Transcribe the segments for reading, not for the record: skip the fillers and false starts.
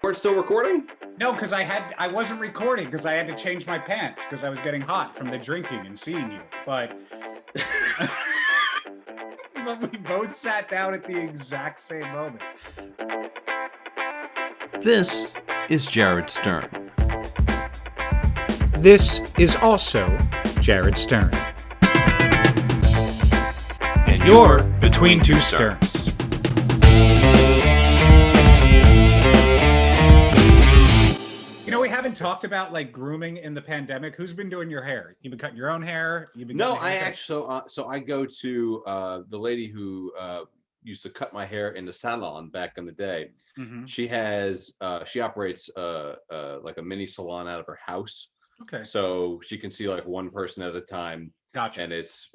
weren't still recording? No, because I wasn't recording because I had to change my pants because I was getting hot from the drinking and seeing you. But but we both sat down at the exact same moment. This is Jared Stern. This is also Jared Stern. And you're between two Sterns. You know, we haven't talked about like grooming in the pandemic. Who's been doing your hair? You've been cutting your own hair? You've been No, I actually. So I go to the lady who used to cut my hair in the salon back in the day. Mm-hmm. She has she operates like a mini salon out of her house. Okay. So she can see like one person at a time. Gotcha. And it's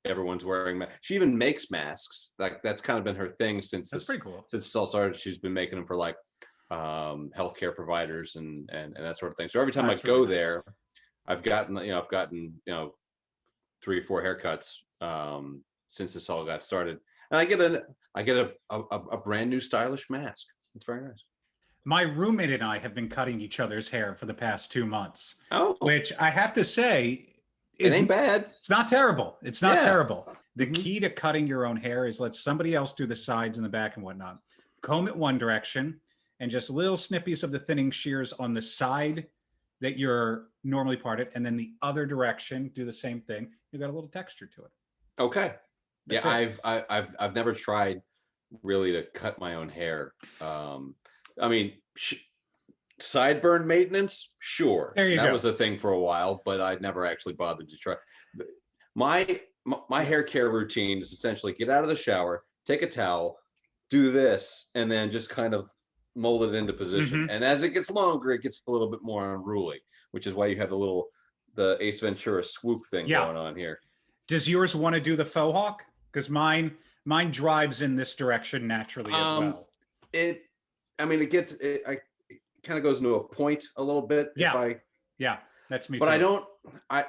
everyone's wearing. She even makes masks. Like that's kind of been her thing since That's pretty cool. Since this all started. She's been making them for like healthcare providers and that sort of thing. So every time I go there, I've gotten 3 or 4 haircuts since this all got started, and I get a brand new stylish mask. It's very nice. My roommate and I have been cutting each other's hair for the past 2 months. Oh, which I have to say, it ain't bad. It's not terrible. It's not terrible. The key to cutting your own hair is let somebody else do the sides and the back and whatnot. Comb it one direction. And just little snippies of the thinning shears on the side that you're normally parted, and then the other direction, do the same thing. You got a little texture to it. Okay. That's it. I've never tried really to cut my own hair. I mean, sideburn maintenance, sure. There you go. That was a thing for a while, but I'd never actually bothered to try. My hair care routine is essentially get out of the shower, take a towel, do this, and then just kind of mold it into position. Mm-hmm. And as it gets longer, it gets a little bit more unruly, which is why you have the Ace Ventura swoop thing going on here. Does yours want to do the faux hawk? Because mine drives in this direction naturally as well. It kind of goes into a point a little bit. Yeah, that's me. But too. I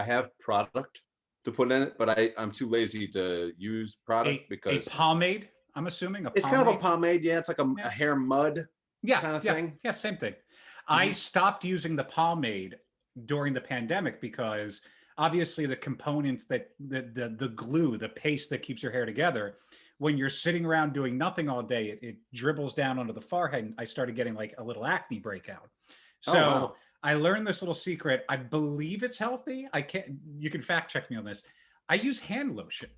have product to put in it, but I'm too lazy to use product because a pomade. I'm assuming it's kind of a pomade. Yeah, it's like a hair mud kind of thing. Yeah, same thing. Mm-hmm. I stopped using the pomade during the pandemic because obviously the components that the glue, the paste that keeps your hair together, when you're sitting around doing nothing all day, it dribbles down onto the forehead. And I started getting like a little acne breakout. So I learned this little secret. I believe it's healthy. You can fact check me on this. I use hand lotion,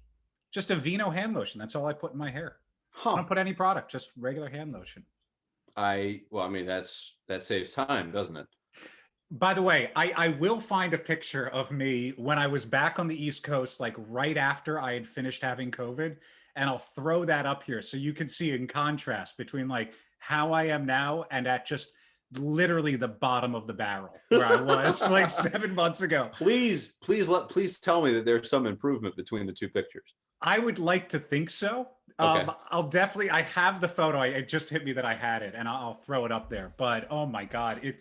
just a Vino hand lotion. That's all I put in my hair. I don't put any product, just regular hand lotion. That saves time, doesn't it? By the way, I will find a picture of me when I was back on the East Coast, like right after I had finished having COVID, and I'll throw that up here so you can see in contrast between like how I am now and at just literally the bottom of the barrel where I was like 7 months ago. Please tell me that there's some improvement between the two pictures. I would like to think so. Okay. I have the photo. It just hit me that I had it, and I'll throw it up there. But oh my God,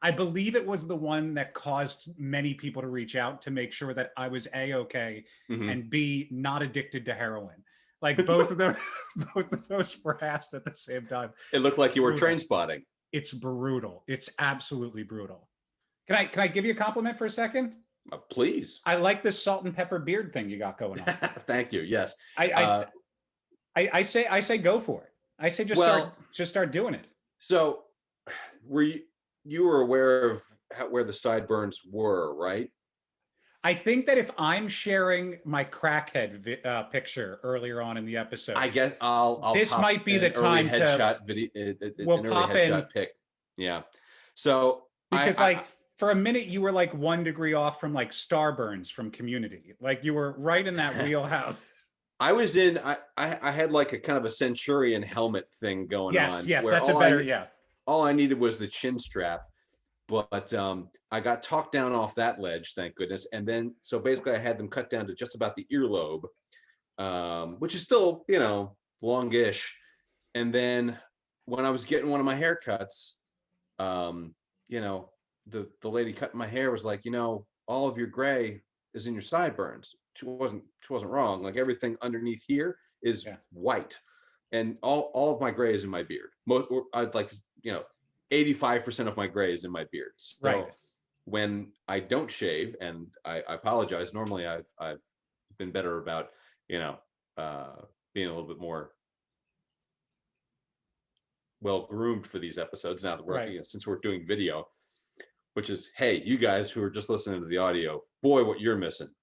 I believe it was the one that caused many people to reach out to make sure that I was A-okay and B, not addicted to heroin. Like both of those were asked at the same time. It looked like you were train spotting. It's brutal. It's absolutely brutal. Can I give you a compliment for a second? Please. I like this salt and pepper beard thing you got going on. Thank you. Yes. I say go for it. I say just start doing it. So you were aware of where the sideburns were, right? I think that if I'm sharing my crackhead picture earlier on in the episode, I guess I'll this might be the time to headshot video. We'll pop in pic. Yeah. So because for a minute you were like 1 degree off from like Starburns from Community. Like you were right in that wheelhouse. I was in. I had like a kind of a Centurion helmet thing going on. Yes, that's a better. All I needed was the chin strap, but I got talked down off that ledge, thank goodness. And then so basically I had them cut down to just about the earlobe, which is still longish. And then when I was getting one of my haircuts, the lady cutting my hair was like, all of your gray is in your sideburns. She wasn't wrong. Like everything underneath here is white, and all of my gray is in my beard. I'd like to 85% of my gray is in my beard. So Right. when I don't shave, and I apologize, normally I've been better about, being a little bit more well groomed for these episodes now that we're, Right. since we're doing video, which is, hey, you guys who are just listening to the audio, boy, what you're missing.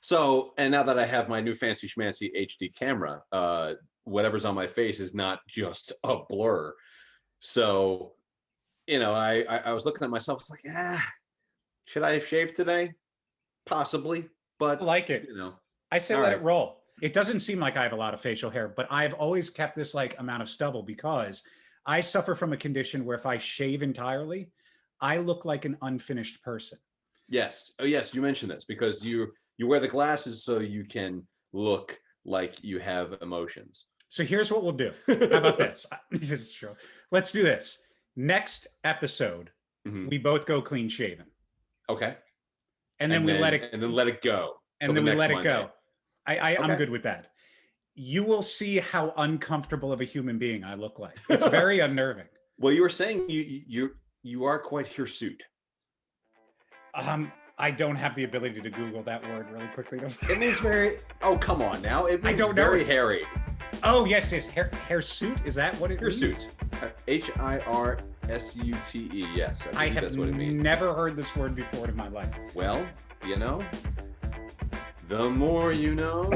So, and now that I have my new fancy schmancy HD camera, whatever's on my face is not just a blur. So, I was looking at myself, it's like, should I have shaved today? Possibly, but I like it. I say let it roll. It doesn't seem like I have a lot of facial hair, but I've always kept this like amount of stubble because I suffer from a condition where if I shave entirely, I look like an unfinished person. Yes. Oh, yes. You mentioned this because you wear the glasses so you can look like you have emotions. So here's what we'll do. How about this? This is true. Let's do this. Next episode, we both go clean shaven. Okay. And then we let it go. And then we let it Monday. go. I'm good with that. You will see how uncomfortable of a human being I look like. It's very unnerving. Well, you were saying you are quite hirsute. I don't have the ability to Google that word really quickly. It means very. Oh, come on now. It means very hairy. Oh yes, hirsute. Is that what it means? Hirsute. HIRSUTE. Yes, I have that's what it means. Never heard this word before in my life. Well, the more you know.